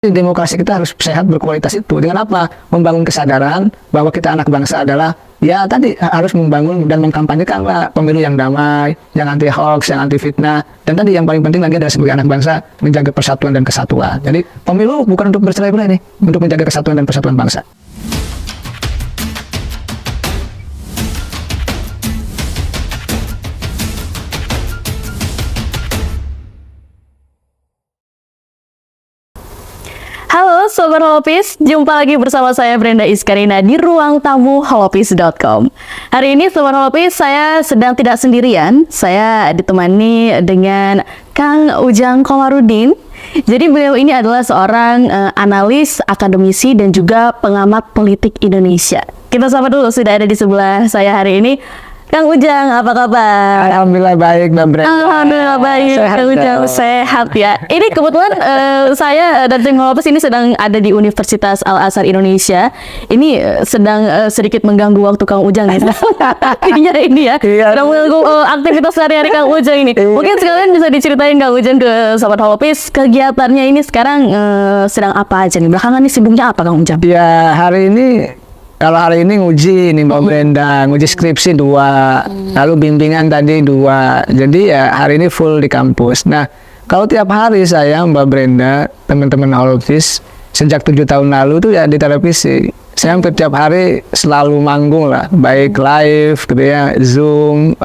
Demokrasi kita harus sehat berkualitas itu dengan apa? Membangun kesadaran bahwa kita anak bangsa adalah ya tadi harus membangun dan mengkampanyekan pemilu yang damai, yang anti hoax, yang anti fitnah, dan tadi yang paling penting lagi adalah sebagai anak bangsa menjaga persatuan dan kesatuan. Jadi pemilu bukan untuk bercerai-berai nih, untuk menjaga kesatuan dan persatuan bangsa. Halo Sobat Holopis, jumpa lagi bersama saya Brenda Iskarina di ruang tamu holopis.com. Hari ini Sobat Holopis, saya sedang tidak sendirian. Saya ditemani dengan Kang Ujang Komarudin. Jadi beliau ini adalah seorang analis, akademisi, dan juga pengamat politik Indonesia. Kita sapa dulu, sudah ada di sebelah saya hari ini Kang Ujang, apa kabar? Alhamdulillah baik, Mbak Brenda. Alhamdulillah baik, Kang Ujang sehat ya. Ini kebetulan saya dan tim Holopis ini sedang ada di Universitas Al-Azhar Indonesia. Ini sedang sedikit mengganggu waktu Kang Ujang nih. Ini ya, sedang mengganggu aktivitas sehari-hari Kang Ujang ini. Mungkin sekalian bisa diceritain Kang Ujang ke Sobat Holopis, kegiatannya ini sekarang sedang apa aja nih? Belakangan ini sibuknya apa Kang Ujang? Ya hari ini, kalau hari ini nguji nih Mbak Brenda, nguji skripsi 2, lalu bimbingan tadi 2. Jadi ya hari ini full di kampus. Nah, kalau tiap hari saya Mbak Brenda, teman-teman Holopis, sejak 7 tahun lalu tuh ya di televisi. Saya hampir tiap hari selalu manggung lah, baik live gitu ya, Zoom,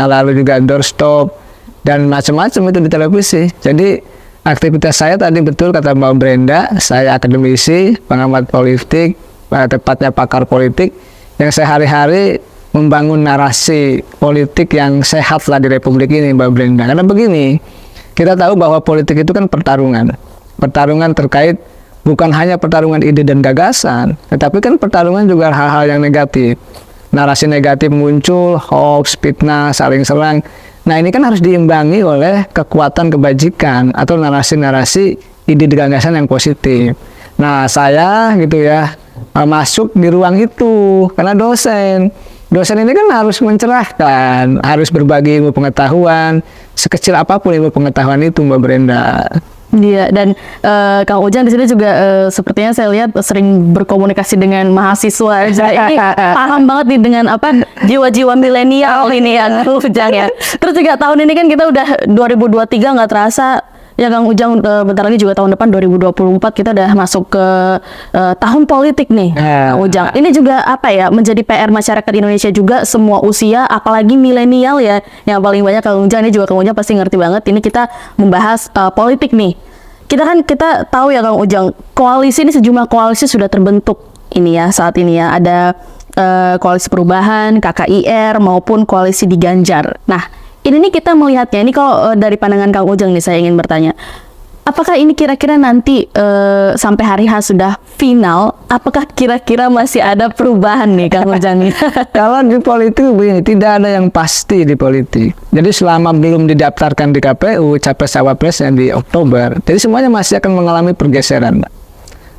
lalu juga doorstop, dan macam-macam itu di televisi. Jadi aktivitas saya tadi betul kata Mbak Brenda, saya akademisi, pengamat politik, tepatnya pakar politik, yang sehari-hari membangun narasi politik yang sehat lah di Republik ini Mbak Brenda. Karena begini, kita tahu bahwa politik itu kan pertarungan terkait bukan hanya pertarungan ide dan gagasan, tetapi kan pertarungan juga hal-hal yang negatif. Narasi negatif muncul, hoax, fitnah, saling serang. Nah ini kan harus diimbangi oleh kekuatan kebajikan atau narasi-narasi ide dan gagasan yang positif. Nah saya gitu ya masuk di ruang itu karena dosen ini kan harus mencerahkan, harus berbagi ilmu pengetahuan sekecil apapun ilmu pengetahuan itu Mbak Brenda. Iya, dan Kang Ujang di sini juga sepertinya saya lihat sering berkomunikasi dengan mahasiswa. Jadi paham banget nih dengan apa jiwa-jiwa milenial ini ya Kang Ujang ya. Terus juga tahun ini kan kita udah 2023, nggak terasa ya Kang Ujang, bentar lagi juga tahun depan 2024 kita udah masuk ke tahun politik nih Kang Ujang. Ini juga apa ya, menjadi PR masyarakat Indonesia juga, semua usia, apalagi milenial ya, yang paling banyak Kang Ujang. Ini juga Kang Ujang pasti ngerti banget. Ini kita membahas politik nih. Kita tahu ya Kang Ujang, koalisi ini, sejumlah koalisi sudah terbentuk ini ya saat ini ya. Ada koalisi perubahan, KKIR, maupun koalisi di Ganjar. Nah ini nih kita melihatnya, ini kalau dari pandangan Kang Ujang nih saya ingin bertanya, apakah ini kira-kira nanti sampai hari H sudah final, apakah kira-kira masih ada perubahan nih Kang Ujang nih? Kalau di politik begini, tidak ada yang pasti di politik. Jadi selama belum didaftarkan di KPU, capres-cawapresnya di Oktober, jadi semuanya masih akan mengalami pergeseran.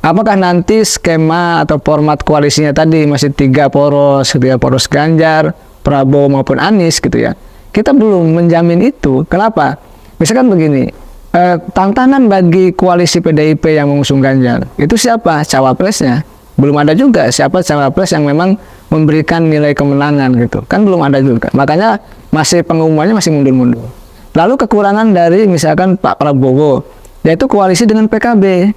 Apakah nanti skema atau format koalisinya tadi masih 3 poros Ganjar, Prabowo maupun Anies gitu ya? Kita belum menjamin itu. Kenapa? Misalkan begini, tantangan bagi koalisi PDIP yang mengusung Ganjar, itu siapa cawapresnya? Belum ada juga siapa cawapres yang memang memberikan nilai kemenangan gitu. Kan belum ada juga. Makanya masih pengumumannya masih mundur-mundur. Lalu kekurangan dari misalkan Pak Prabowo, yaitu koalisi dengan PKB.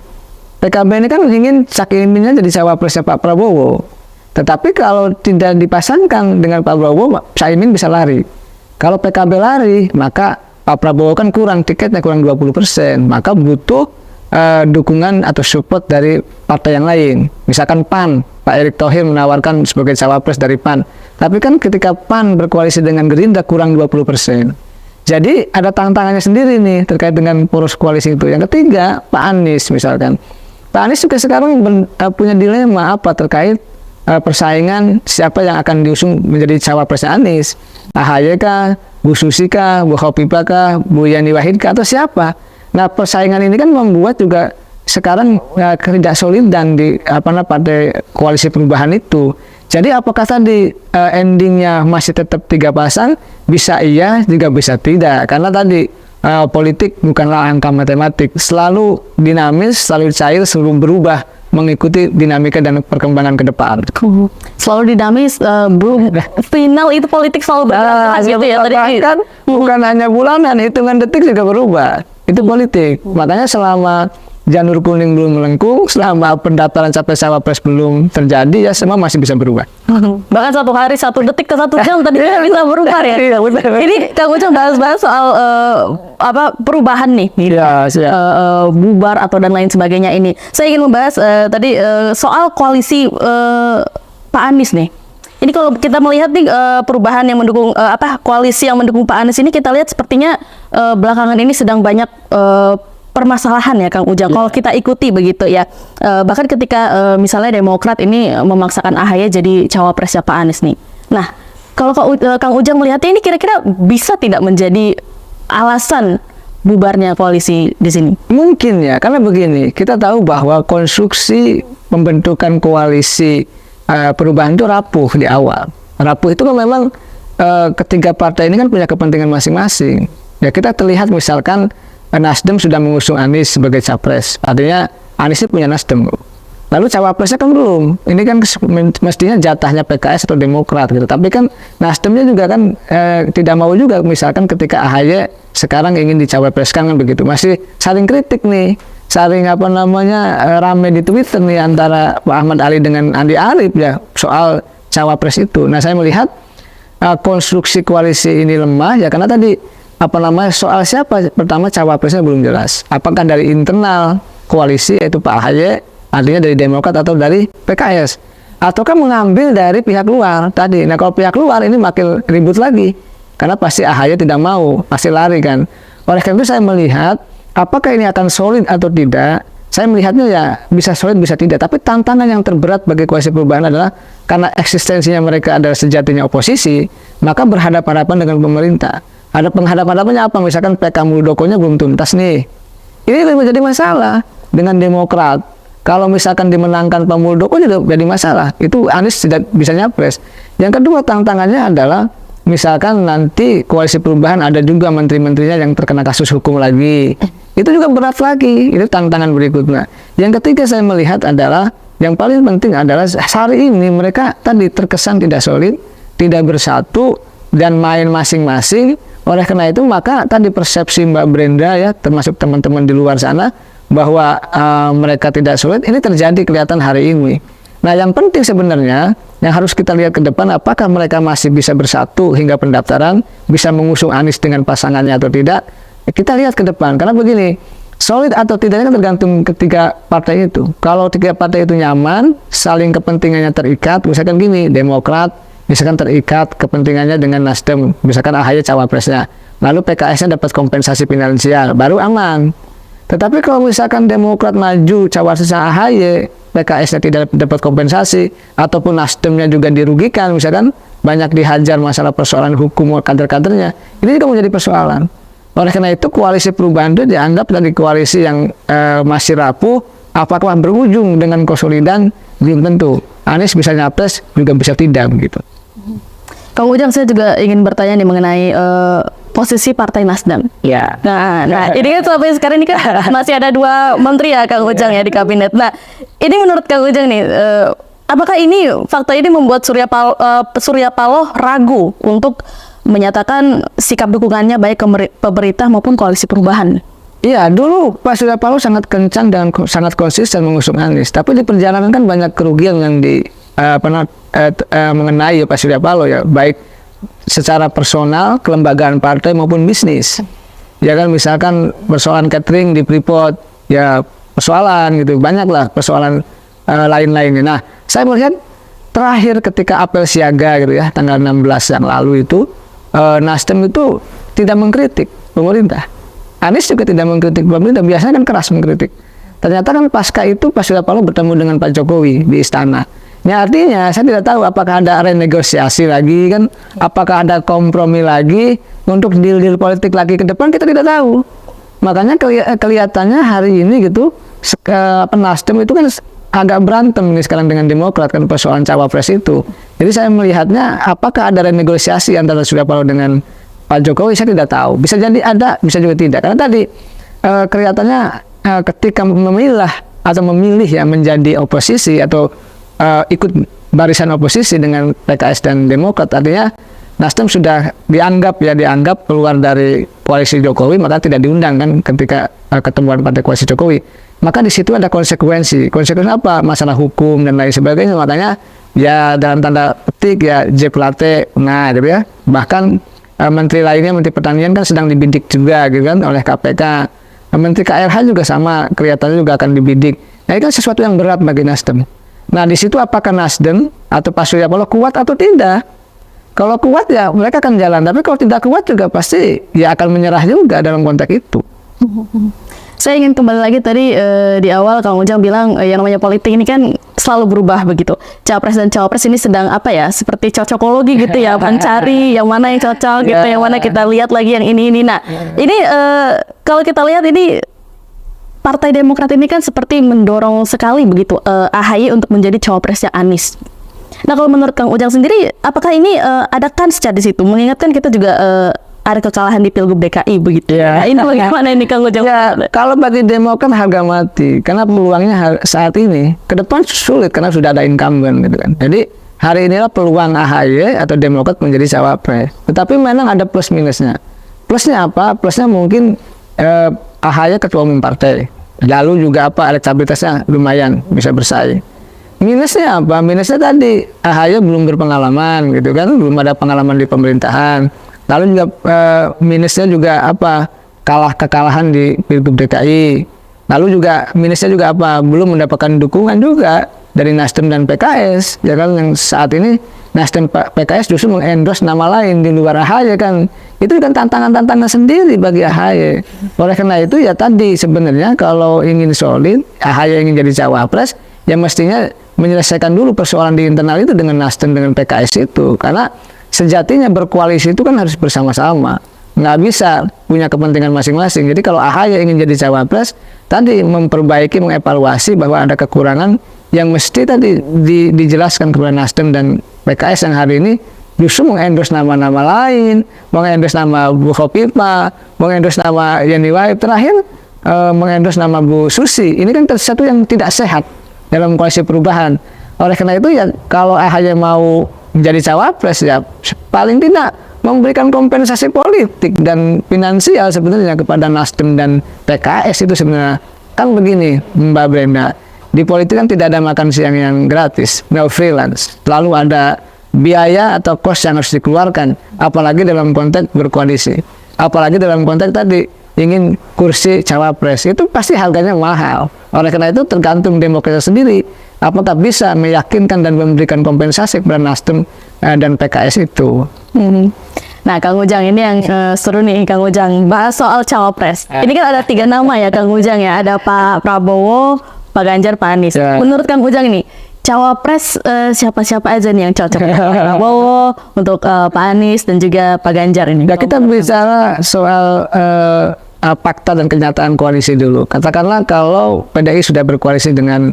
PKB ini kan ingin Caiminnya jadi cawapresnya Pak Prabowo. Tetapi kalau tidak dipasangkan dengan Pak Prabowo, Caimin bisa lari. Kalau PKB lari, maka Pak Prabowo kan kurang tiketnya, kurang 20%. Maka butuh dukungan atau support dari partai yang lain. Misalkan PAN, Pak Erick Thohir menawarkan sebagai cawapres dari PAN. Tapi kan ketika PAN berkoalisi dengan Gerindra kurang 20%. Jadi ada tantangannya sendiri nih terkait dengan poros koalisi itu. Yang ketiga, Pak Anies misalkan. Pak Anies juga sekarang punya dilema apa terkait persaingan siapa yang akan diusung menjadi cawapresnya Anies. AHY kah, Bu Susi kah, Bu Khofifah kah, Bu Yani Wahid kah, atau siapa? Nah persaingan ini kan membuat juga sekarang tidak solid dan di partai koalisi perubahan itu. Jadi apakah tadi endingnya masih tetap 3 pasang? Bisa iya, juga bisa tidak. Karena tadi politik bukanlah angka matematik, selalu dinamis, selalu cair, selalu berubah mengikuti dinamika dan perkembangan ke depan. Selalu dinamis, final itu politik selalu bergerak gitu ya tadi. Bahkan bukan hanya bulanan, hitungan detik juga berubah. Itu politik. Makanya selama janur kuning belum melengkung, selama pendaftaran capres-cawapres belum terjadi, ya semua masih bisa berubah. Bahkan 1 hari, 1 detik ke 1 jam tadi bisa berubah ya. Iya, benar. Ini Kang Ujang bahas-bahas soal perubahan nih, Iya, bubar atau dan lain sebagainya ini. Saya ingin membahas tadi soal koalisi Pak Anies nih. Ini kalau kita melihat nih perubahan yang mendukung koalisi yang mendukung Pak Anies ini, kita lihat sepertinya belakangan ini sedang banyak permasalahan ya Kang Ujang. Kalau kita ikuti begitu ya, bahkan ketika misalnya Demokrat ini memaksakan AHY jadi cawapresnya Pak Anies nih. Nah, kalau Kang Ujang melihatnya ini kira-kira bisa tidak menjadi alasan bubarnya koalisi di sini? Mungkin ya, karena begini, kita tahu bahwa konstruksi pembentukan koalisi perubahan itu rapuh di awal. Rapuh itu kan memang ketiga partai ini kan punya kepentingan masing-masing. Ya kita terlihat misalkan Nasdem sudah mengusung Anies sebagai capres, artinya Anies ini punya Nasdem. Lalu cawapresnya kan belum. Ini kan mestinya jatahnya PKS atau Demokrat gitu. Tapi kan Nasdemnya juga kan tidak mau juga misalkan ketika AHY sekarang ingin dicawapreskan kan begitu. Masih saling kritik nih, saling rame di Twitter nih antara Pak Ahmad Ali dengan Andi Arief ya soal cawapres itu. Nah saya melihat konstruksi koalisi ini lemah ya karena tadi soal siapa pertama cawapresnya belum jelas. Apakah dari internal koalisi yaitu Pak AHY, artinya dari Demokrat atau dari PKS, ataukah mengambil dari pihak luar tadi. Nah kalau pihak luar ini makin ribut lagi karena pasti AHY tidak mau, pasti lari kan. Oleh karena itu saya melihat apakah ini akan solid atau tidak. Saya melihatnya ya bisa solid bisa tidak. Tapi tantangan yang terberat bagi koalisi perubahan adalah karena eksistensinya mereka adalah sejatinya oposisi, maka berhadapan-hadapan dengan pemerintah. Ada penghadapan-hadapannya apa? Misalkan PK Muldokonya belum tuntas nih. Ini menjadi masalah dengan Demokrat. Kalau misalkan dimenangkan Pak Muldoko juga jadi masalah. Itu Anies tidak bisa nyapres. Yang kedua tantangannya adalah misalkan nanti koalisi perubahan ada juga menteri-menterinya yang terkena kasus hukum lagi. Itu juga berat lagi. Itu tantangan berikutnya. Yang ketiga saya melihat adalah yang paling penting adalah hari ini mereka tadi terkesan tidak solid, tidak bersatu dan main masing-masing. Oleh karena itu maka tadi persepsi Mbak Brenda ya termasuk teman-teman di luar sana bahwa mereka tidak solid ini terjadi kelihatan hari ini. Nah yang penting sebenarnya yang harus kita lihat ke depan apakah mereka masih bisa bersatu hingga pendaftaran, bisa mengusung Anies dengan pasangannya atau tidak. Kita lihat ke depan karena begini, solid atau tidaknya tergantung ketiga partai itu. Kalau tiga partai itu nyaman, saling kepentingannya terikat, misalkan gini, Demokrat misalkan terikat kepentingannya dengan Nasdem, misalkan AHY cawapresnya, lalu PKS-nya dapat kompensasi finansial, baru aman. Tetapi kalau misalkan Demokrat maju cawapresnya AHY, PKS-nya tidak dapat kompensasi, ataupun Nasdemnya juga dirugikan, misalkan banyak dihajar masalah persoalan hukum kader-kadernya, ini juga menjadi persoalan. Oleh karena itu koalisi perubahan itu dianggap dari koalisi yang masih rapuh, apakah berujung dengan konsolidan belum tentu. Anies bisa nyapres juga bisa tidak gitu. Kang Ujang, saya juga ingin bertanya nih mengenai posisi Partai Nasdem. Ya. Nah, ini kan sampai sekarang ini kan masih ada 2 menteri ya Kang Ujang ya di kabinet. Nah, ini menurut Kang Ujang nih, apakah ini fakta ini membuat Surya Paloh ragu untuk menyatakan sikap dukungannya baik ke pemerintah maupun koalisi perubahan? Iya, dulu Pak Surya Paloh sangat kencang dan sangat konsisten mengusung Anies. Tapi di perjalanan kan banyak kerugian yang mengenai Pak Surya Paloh ya, baik secara personal, kelembagaan partai maupun bisnis. Ya kan misalkan persoalan catering di Freeport, ya persoalan gitu, banyaklah persoalan lain-lainnya. Nah, saya melihat terakhir ketika apel siaga gitu ya, tanggal 16 yang lalu itu, Nasdem itu tidak mengkritik pemerintah. Anies juga tidak mengkritik pemerintah, biasanya kan keras mengkritik. Ternyata kan pasca itu Pak Surya Paloh bertemu dengan Pak Jokowi di istana. Ya artinya saya tidak tahu apakah ada renegosiasi lagi kan, apakah ada kompromi lagi untuk deal-deal politik lagi ke depan, kita tidak tahu. Makanya kelihatannya hari ini gitu Nasdem itu kan agak berantem nih sekarang dengan Demokrat kan persoalan cawapres itu. Jadi saya melihatnya apakah ada renegosiasi antara Surya Paloh dengan Pak Jokowi saya tidak tahu. Bisa jadi ada, bisa juga tidak. Karena tadi kelihatannya ketika memilah atau memilih ya menjadi oposisi atau ikut barisan oposisi dengan PKS dan Demokrat, artinya Nasdem sudah dianggap keluar dari koalisi Jokowi, maka tidak diundang kan ketika ketemuan partai koalisi Jokowi. Maka di situ ada konsekuensi. Konsekuensi apa? Masalah hukum dan lain sebagainya. Makanya ya dalam tanda petik ya J Plate, nah gitu ya. Bahkan menteri lainnya, Menteri Pertanian kan sedang dibidik juga gitu kan oleh KPK. Menteri KLH juga sama, kelihatannya juga akan dibidik. Nah, itu kan sesuatu yang berat bagi Nasdem. Nah, di situ apakah Nasdem atau Pak Surya Paloh kuat atau tidak? Kalau kuat ya mereka akan jalan, tapi kalau tidak kuat juga pasti ya akan menyerah juga dalam konteks itu. Saya ingin kembali lagi tadi di awal Kang Ujang bilang yang namanya politik ini kan selalu berubah begitu. Capres dan cawapres ini sedang apa ya, seperti cocokologi gitu ya, mencari yang mana yang cocok gitu, yang mana kita lihat lagi yang ini. Nah, ini kalau kita lihat ini Partai Demokrat ini kan seperti mendorong sekali begitu AHY untuk menjadi cawapresnya Anies. Nah, kalau menurut Kang Ujang sendiri, apakah ini ada kans di situ? Mengingatkan kita juga ada kekalahan di Pilgub DKI begitu. Ya. Nah, ini bagaimana ini Kang Ujang? Ya, kalau bagi Demokrat harga mati, karena peluangnya saat ini ke depan sulit karena sudah ada incumbent gitu kan. Jadi hari inilah peluang AHY atau Demokrat menjadi cawapres. Tetapi memang ada plus minusnya. Plusnya apa? Plusnya mungkin AHY ketua umum partai. Lalu juga apa? Elektabilitasnya lumayan bisa bersaing. Minusnya apa? Minusnya tadi AHY belum berpengalaman gitu kan, belum ada pengalaman di pemerintahan. Lalu juga minusnya juga apa? Kekalahan di Pilgub DKI. Lalu juga minusnya juga apa? Belum mendapatkan dukungan juga dari Nasdem dan PKS. Ya kan, yang saat ini Nasdem PKS justru mengendorse nama lain di luar AHY kan. Itu kan tantangan-tantangan sendiri bagi AHY. Oleh karena itu ya tadi sebenarnya kalau ingin solid, AHY ingin jadi cawapres, ya mestinya menyelesaikan dulu persoalan di internal itu dengan Nasdem dengan PKS itu. Karena sejatinya berkoalisi itu kan harus bersama-sama, nggak bisa punya kepentingan masing-masing. Jadi kalau AHY ingin jadi cawapres, tadi memperbaiki, mengevaluasi bahwa ada kekurangan yang mesti tadi dijelaskan kepada Nasdem dan PKS yang hari ini justru mengendorse nama-nama lain, mengendorse nama Bu Khofifa, mengendorse nama Yeni Wahid, terakhir mengendorse nama Bu Susi. Ini kan sesuatu yang tidak sehat dalam koalisi perubahan. Oleh karena itu ya kalau AHY mau menjadi cawapres ya paling tidak memberikan kompensasi politik dan finansial sebenarnya kepada Nasdem dan PKS itu sebenarnya. Kan begini Mbak Brenda, di politik kan tidak ada makan siang yang gratis, no freelance, selalu ada biaya atau cost yang harus dikeluarkan, apalagi dalam konteks berkoalisi, apalagi dalam konteks tadi ingin kursi cawapres, itu pasti harganya mahal. Oleh karena itu tergantung Demokrat sendiri apakah bisa meyakinkan dan memberikan kompensasi kepada Nasdem dan PKS itu. Nah, Kang Ujang ini yang seru nih, Kang Ujang bahas soal cawapres. Ini kan ada 3 nama ya Kang Ujang ya, ada Pak Prabowo, Pak Ganjar, Pak Anies. Menurut Kang Ujang ini cawapres siapa-siapa aja nih yang cocok? Pak Prabowo, untuk Pak Anies dan juga Pak Ganjar ini. Nah, kita bicara soal fakta dan kenyataan koalisi dulu. Katakanlah kalau PDI sudah berkoalisi dengan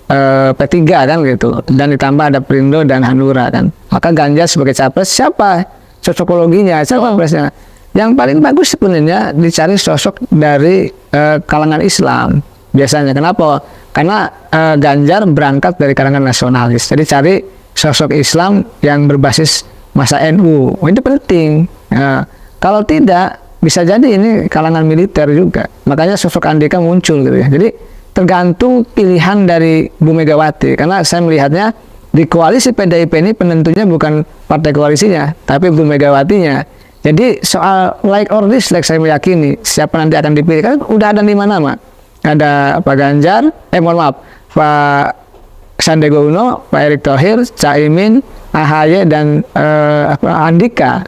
P3 kan gitu, dan ditambah ada Perindo dan Hanura kan, maka Ganjar sebagai capres siapa cocokologinya, cawapresnya? Yang paling bagus sebenarnya dicari sosok dari kalangan Islam biasanya. Kenapa? Karena Ganjar berangkat dari kalangan nasionalis, jadi cari sosok Islam yang berbasis masa NU. Itu penting. Kalau tidak, bisa jadi ini kalangan militer juga. Makanya sosok Andika muncul gitu ya. Jadi tergantung pilihan dari Bu Megawati, karena saya melihatnya di koalisi PDIP ini penentunya bukan partai koalisinya, tapi Bu Megawatinya. Jadi soal like or dislike saya meyakini siapa nanti akan dipilih, kan udah ada 5 nama. Ada Pak Ganjar, Pak Sandiaga Uno, Pak Erick Thohir, Caimin, AHY dan Andika.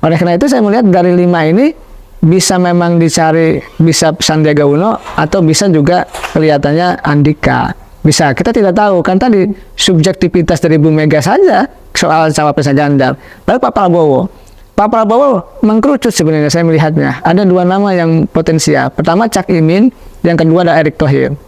Oleh karena itu saya melihat dari 5 ini bisa memang dicari, bisa Sandiaga Uno atau bisa juga kelihatannya Andika. Bisa, kita tidak tahu kan tadi subjektivitas dari Bu Mega saja soal cawapresnya Ganjar. Lalu Pak Prabowo mengkerucut sebenarnya saya melihatnya. Ada 2 nama yang potensial. Pertama Cak Imin, yang kedua ada Erick Thohir.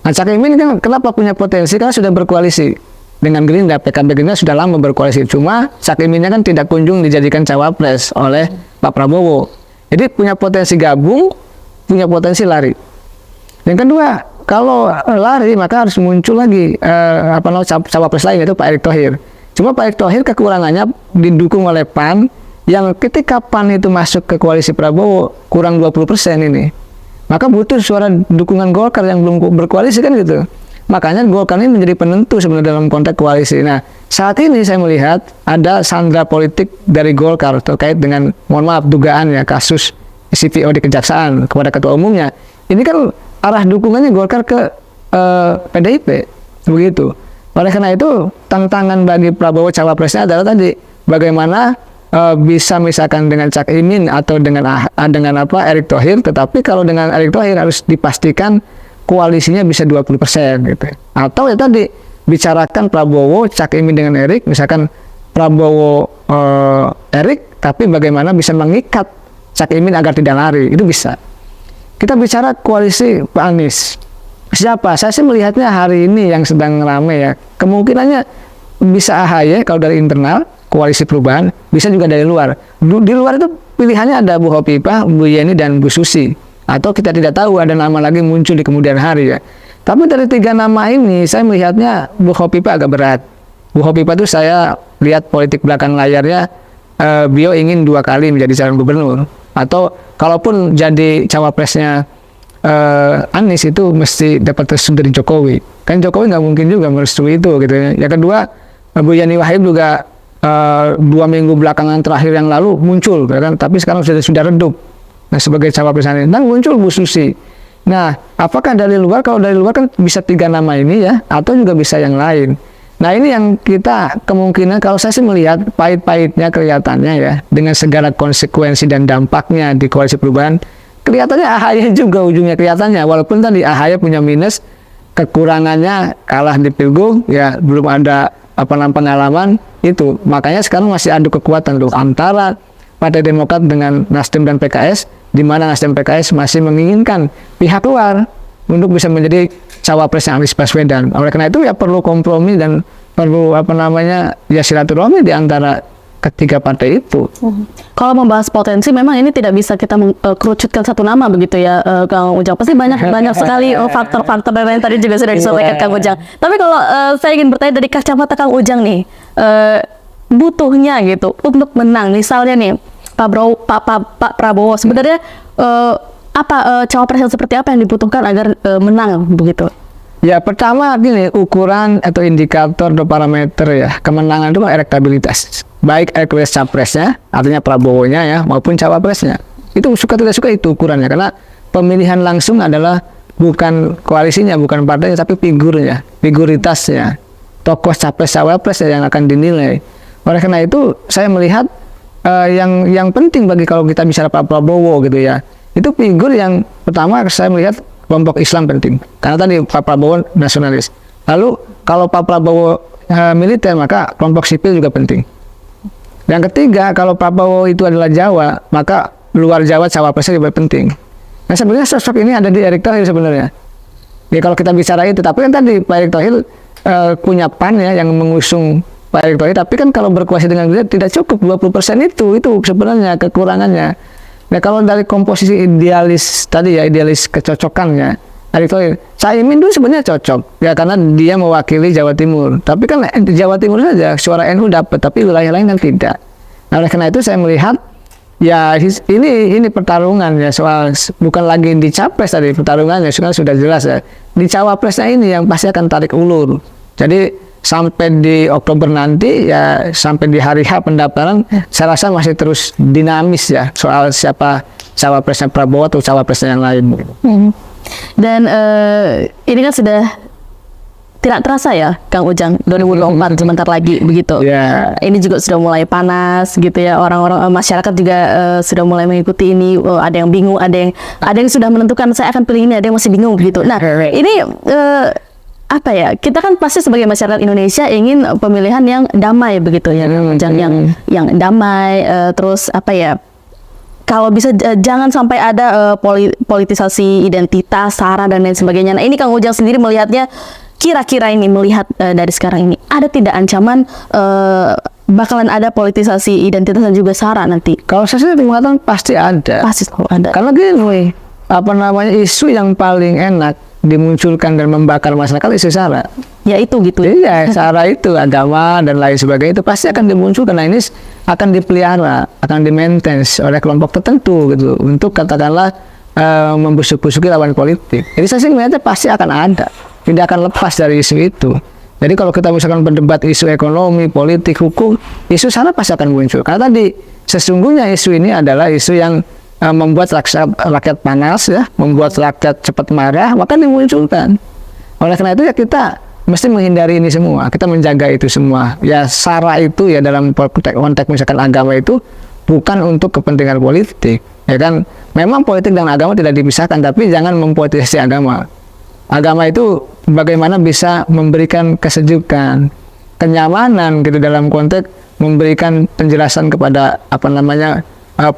Nah, Cak Imin kan kenapa punya potensi? Karena sudah berkoalisi dengan Gerindra, PKB Gerindra sudah lama berkoalisi. Cuma Cak Iminnya kan tidak kunjung dijadikan cawapres oleh Pak Prabowo. Jadi punya potensi gabung, punya potensi lari. Yang kedua, kalau lari maka harus muncul lagi cawapres lain, yaitu Pak Erick Thohir. Cuma Pak Erick Thohir kekurangannya didukung oleh PAN yang ketika PAN itu masuk ke koalisi Prabowo kurang 20% ini. Maka butuh suara dukungan Golkar yang belum berkoalisi kan gitu. Makanya Golkar ini menjadi penentu sebenarnya dalam konteks koalisi. Nah, saat ini saya melihat ada sandra politik dari Golkar terkait dengan, mohon maaf, dugaan ya kasus CPO di Kejaksaan kepada ketua umumnya. Ini kan arah dukungannya Golkar ke PDIP, begitu. Oleh karena itu, tantangan bagi Prabowo cawapresnya adalah tadi bagaimana bisa misalkan dengan Cak Imin atau dengan Erick Thohir, tetapi kalau dengan Erick Thohir harus dipastikan koalisinya bisa 20% gitu. Atau ya tadi bicarakan Prabowo, Cak Imin dengan Erick, misalkan Prabowo Erick, tapi bagaimana bisa mengikat Cak Imin agar tidak lari, itu bisa. Kita bicara koalisi Pak Anies. Siapa? Saya sih melihatnya hari ini yang sedang ramai ya. Kemungkinannya bisa AHY kalau dari internal, koalisi perubahan, bisa juga dari luar. Di luar itu pilihannya ada Bu Hovifah, Bu Yeni, dan Bu Susi. Atau kita tidak tahu ada nama lagi muncul di kemudian hari ya. Tapi dari 3 nama ini saya melihatnya Bu Hovifah agak berat. Bu Hovifah itu saya lihat politik belakang layarnya, beliau ingin 2 kali menjadi calon gubernur. Atau kalaupun jadi cawapresnya Anies itu mesti dapat restu dari Jokowi. Kan Jokowi nggak mungkin juga merestui itu gitu ya. Yang kedua, Bu Yeni Wahid juga 2 minggu belakangan terakhir yang lalu muncul kan, tapi sekarang sudah redup. Nah, sebagai cawapres Anies, dan muncul Bu Susi. Nah, apakah dari luar? Kalau dari luar kan bisa 3 nama ini ya, atau juga bisa yang lain. Nah, ini yang kita kemungkinan, kalau saya sih melihat pahit-pahitnya kelihatannya ya, dengan segala konsekuensi dan dampaknya di koalisi perubahan, kelihatannya AHY juga ujungnya kelihatannya, walaupun tadi AHY punya minus, kekurangannya kalah di Pilgub, ya belum ada pengalaman itu. Makanya sekarang masih adu kekuatan tuh antara Partai Demokrat dengan Nasdem dan PKS, di mana Nasdem PKS masih menginginkan pihak luar untuk bisa menjadi cawapresnya Anies Baswedan. Oleh karena itu ya perlu kompromi dan perlu ya silaturahmi di antara ketiga partai itu. Kalau membahas potensi, memang ini tidak bisa kita kerucutkan satu nama begitu ya, Kang Ujang. Pasti banyak sekali faktor-faktor dan lain tadi juga sudah disampaikan Kang Ujang. Tapi kalau saya ingin bertanya dari kacamata Kang Ujang nih, butuhnya gitu untuk menang, misalnya nih Pak Prabowo sebenarnya cawapres yang seperti apa yang dibutuhkan agar menang begitu? Ya, pertama gini, ukuran atau indikator atau parameter ya kemenangan itu kan elektabilitas. Baik elektabilitas capresnya, artinya Prabowo-nya ya, maupun cawapresnya. Itu suka tidak suka itu ukurannya, karena pemilihan langsung adalah bukan koalisinya, bukan partainya, tapi figurnya, figuritasnya. Tokoh capres cawapres yang akan dinilai. Oleh karena itu saya melihat yang penting bagi kalau kita bicara Pak Prabowo gitu ya, itu figur yang pertama saya melihat kelompok Islam penting, karena tadi Pak Prabowo nasionalis. Lalu kalau Pak Prabowo militer, maka kelompok sipil juga penting. Yang ketiga, kalau Pak Prabowo itu adalah Jawa, maka luar Jawa cawapresnya juga penting. Nah, sebenarnya sosok ini ada di Erick Thohir sebenarnya. Ya kalau kita bicara itu, tapi kan tadi Pak Erick Thohir punya PAN ya yang mengusung Pak Erick Thohir, tapi kan kalau berkoalisi dengan dia tidak cukup 20% itu sebenarnya kekurangannya. Nah, kalau dari komposisi idealis tadi ya, idealis kecocokannya Erick Thohir, Caimin dulu sebenarnya cocok ya karena dia mewakili Jawa Timur. Tapi kan di Jawa Timur saja suara NU dapat, tapi wilayah lain kan tidak. Nah, oleh karena itu saya melihat ya ini pertarungan ya, soal bukan lagi di capres tadi, pertarungannya sudah jelas ya. Di cawapresnya ini yang pasti akan tarik ulur. Jadi sampai di Oktober nanti ya, sampai di hari H pendaftaran, saya rasa masih terus dinamis ya soal siapa cawapresnya Prabowo atau cawapresnya yang lain. Dan ini kan sudah tidak terasa ya Kang Ujang, 2024 sebentar lagi begitu. Ini juga sudah mulai panas gitu ya, orang-orang masyarakat juga sudah mulai mengikuti ini. Ada yang bingung, ada yang sudah menentukan saya akan pilih ini, ada yang masih bingung gitu. Nah, ini apa ya, kita kan pasti sebagai masyarakat Indonesia ingin pemilihan yang damai begitu ya, yang damai, terus apa ya, kalau bisa jangan sampai ada politisasi identitas, sara dan lain sebagainya. Nah, ini Kang Ujang sendiri melihatnya kira-kira ini melihat dari sekarang ini, ada tidak ancaman bakalan ada politisasi identitas dan juga SARA nanti? Kalau saya sih mengatakan pasti ada. Pasti selalu ada. Karena gini, isu yang paling enak dimunculkan dan membakar masyarakat isu SARA. Ya itu gitu. Iya, SARA itu agama dan lain sebagainya itu pasti akan dimunculkan. Nah, ini akan dipelihara, akan di-maintain oleh kelompok tertentu gitu untuk katakanlah membusuk-busuki lawan politik. Jadi saya sih melihatnya pasti akan ada, tidak akan lepas dari isu itu. Jadi kalau kita misalkan berdebat isu ekonomi, politik, hukum, isu SARA pasti akan muncul. Karena tadi sesungguhnya isu ini adalah isu yang membuat rakyat panas ya, membuat rakyat cepat marah, maka dimunculkan. Oleh karena itu ya kita mesti menghindari ini semua, kita menjaga itu semua. Ya SARA itu ya dalam konteks misalkan agama itu bukan untuk kepentingan politik, ya kan? Memang politik dan agama tidak dipisahkan, tapi jangan mempolitisasi agama. Agama itu bagaimana bisa memberikan kesejukan, kenyamanan gitu dalam konteks memberikan penjelasan kepada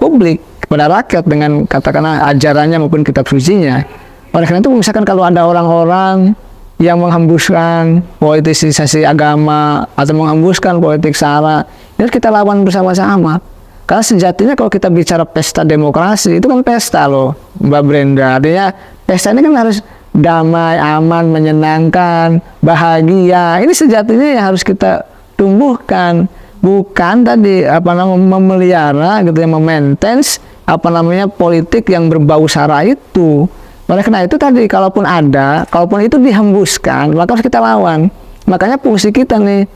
publik, kepada rakyat dengan katakanlah ajarannya maupun kitab sucinya. Oleh karena itu misalkan kalau ada orang-orang yang menghembuskan politisasi agama atau menghembuskan politik SARA, ini kita lawan bersama-sama. Karena sejatinya kalau kita bicara pesta demokrasi itu kan pesta loh, Mbak Brenda. Artinya pesta ini kan harus damai, aman, menyenangkan, bahagia. Ini sejatinya yang harus kita tumbuhkan, bukan tadi memelihara gitu ya, memaintain politik yang berbau SARA itu. Oleh karena itu tadi kalaupun itu dihembuskan, maka harus kita lawan. Makanya fungsi kita nih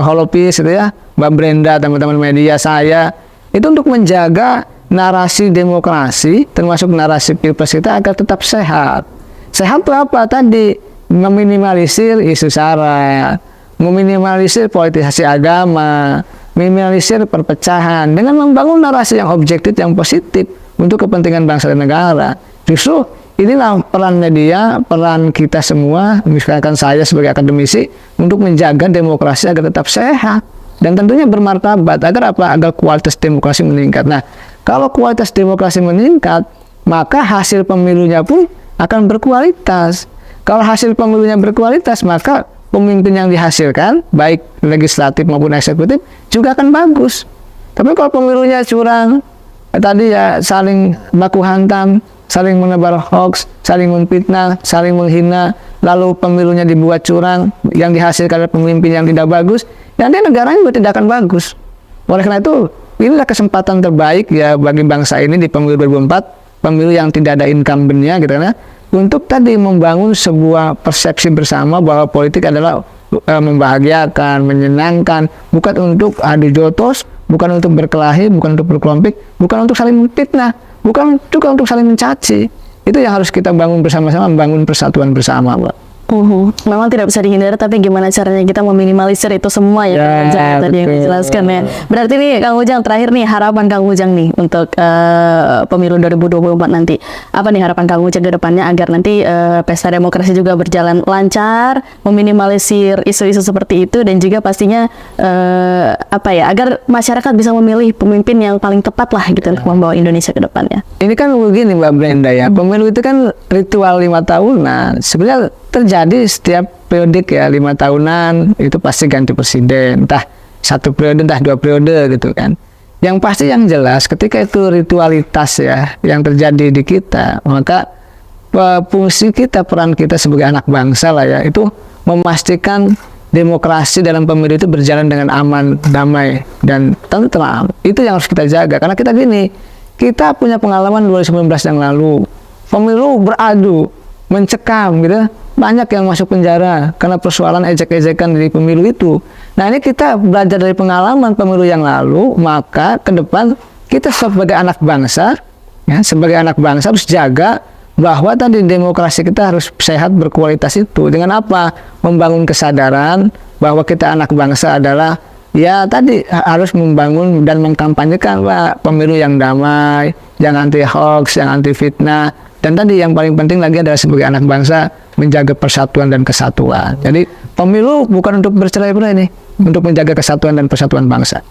Holopis itu ya, Mbak Brenda, teman-teman media saya, itu untuk menjaga narasi demokrasi termasuk narasi pilpres kita agar tetap sehat. Sehat itu apa tadi? Meminimalisir isu SARA, meminimalisir politisasi agama, meminimalisir perpecahan dengan membangun narasi yang objektif, yang positif untuk kepentingan bangsa dan negara. Justru inilah peran media, peran kita semua, misalkan saya sebagai akademisi, untuk menjaga demokrasi agar tetap sehat dan tentunya bermartabat agar kualitas demokrasi meningkat. Nah, kalau kualitas demokrasi meningkat, maka hasil pemilunya pun akan berkualitas. Kalau hasil pemilunya berkualitas, maka pemimpin yang dihasilkan, baik legislatif maupun eksekutif, juga akan bagus. Tapi kalau pemilunya curang, tadi ya saling baku hantam, saling menebar hoax, saling menfitnah, saling menghina, lalu pemilunya dibuat curang, yang dihasilkan oleh pemimpin yang tidak bagus, nanti negaranya juga tidak akan bagus. Oleh karena itu, inilah kesempatan terbaik ya bagi bangsa ini di pemilu 2024, pemilu yang tidak ada incumbent-nya gitu kan ya, untuk tadi membangun sebuah persepsi bersama bahwa politik adalah membahagiakan, menyenangkan, bukan untuk adu jotos, bukan untuk berkelahi, bukan untuk berkelompok, bukan untuk saling fitnah, bukan juga untuk saling mencaci. Itu yang harus kita bangun bersama-sama, membangun persatuan bersama, Mbak. Memang tidak bisa dihindari, tapi gimana caranya kita meminimalisir itu semua ya, Kang Ujang tadi yang dijelaskan ya. Berarti nih Kang Ujang, terakhir nih harapan Kang Ujang nih untuk pemilu 2024 nanti. Apa nih harapan Kang Ujang ke depannya agar nanti pesta demokrasi juga berjalan lancar, meminimalisir isu-isu seperti itu, dan juga pastinya agar masyarakat bisa memilih pemimpin yang paling tepat lah gitu untuk membawa Indonesia ke depannya. Ini kan begini Mbak Brenda ya, pemilu itu kan ritual 5 tahunan. Sebenarnya terjadi setiap periodik ya, 5 tahunan itu pasti ganti presiden, entah 1 periode entah 2 periode gitu kan. Yang pasti yang jelas ketika itu ritualitas ya yang terjadi di kita, maka fungsi kita, peran kita sebagai anak bangsa lah ya, itu memastikan demokrasi dalam pemilu itu berjalan dengan aman, damai, dan tentram. Itu yang harus kita jaga, karena kita kita punya pengalaman 2019 yang lalu, pemilu beradu, mencekam gitu, banyak yang masuk penjara karena persoalan ejek-ejekan dari pemilu itu. Nah, ini kita belajar dari pengalaman pemilu yang lalu, maka ke depan kita sebagai anak bangsa harus jaga bahwa tadi demokrasi kita harus sehat, berkualitas itu. Dengan apa? Membangun kesadaran bahwa kita anak bangsa adalah ya tadi harus membangun dan mengkampanyekan pemilu yang damai, yang anti hoax, yang anti fitnah. Dan tadi yang paling penting lagi adalah sebagai anak bangsa menjaga persatuan dan kesatuan. Jadi pemilu bukan untuk bercerai-berai nih, untuk menjaga kesatuan dan persatuan bangsa.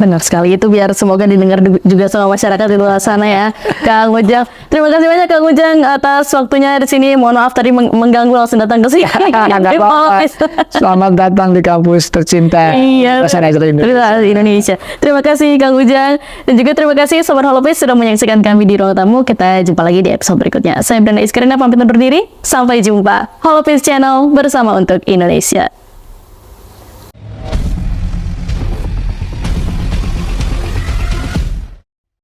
Benar sekali, itu biar semoga didengar juga sama masyarakat di luar sana ya, Kang Ujang. Terima kasih banyak Kang Ujang atas waktunya di sini. Mohon maaf tadi mengganggu, langsung datang ke sini. Nggak apa-apa. Selamat datang di kampus tercinta bahasa Indonesia. Terima kasih Kang Ujang, dan juga terima kasih Sobat Holopis sudah menyaksikan kami di Ruang Tamu. Kita jumpa lagi di episode berikutnya. Saya Brenda Iskarina pamit undur diri. Sampai jumpa. Holopis Channel bersama untuk Indonesia.